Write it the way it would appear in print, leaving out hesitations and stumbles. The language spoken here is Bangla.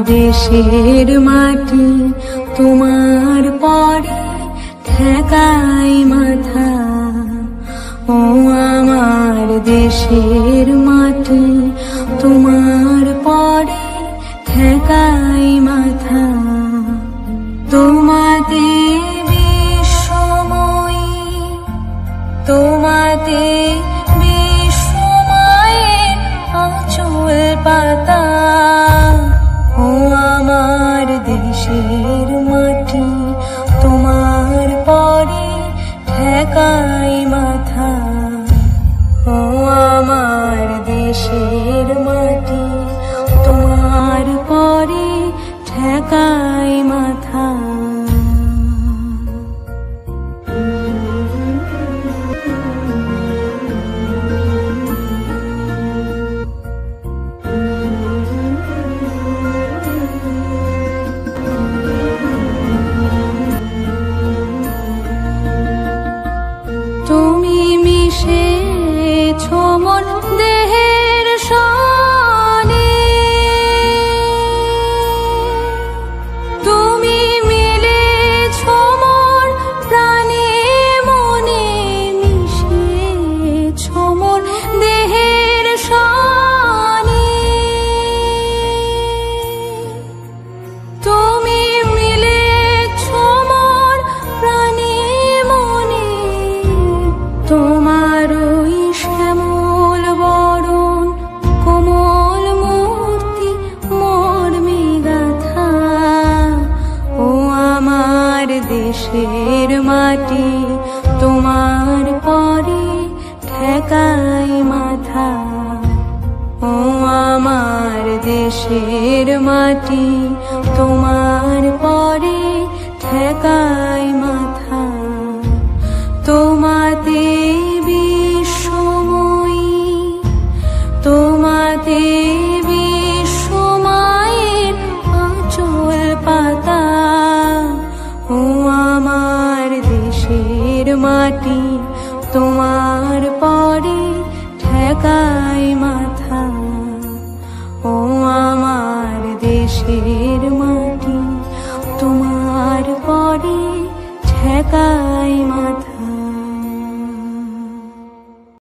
দেশের মাটি তোমার পরে ঠেকাই মাথা। ও আমার দেশের মাটি তোমার পরে ঠেকাই মাথা। তোমাতে বিশ্বময়ী, তোমাতে বিশ্বময়ের আঁচল পাতা। ও আমার দেশের মাটি তোমার পরে ঠেকাই মাথা। ও আমার দেশের মাটি তোমার পরে ঠেকাই মাথা। তুমি মিশেছো মোর দেহের সনে, তুমি মিলেছো মোর প্রাণে মনে, মিশেছো মোর দেহের সনে। তুমি মিলেছো মোর প্রাণে মনে, তোমার ওই শ্যামল বরণ কোমল মূর্তি মর্মে গাথা। ও আমার দেশের মাটি তোমার পরে ঠেকাই মাথা। ও আমার দেশের মাটি তোমার পরে ঠেকাই মাথা। তোমাতে বিশ্বময়ী, তোমাতে বিশ্বমায়ের আঁচল পাতা। ও আমার দেশের মাটি তোমার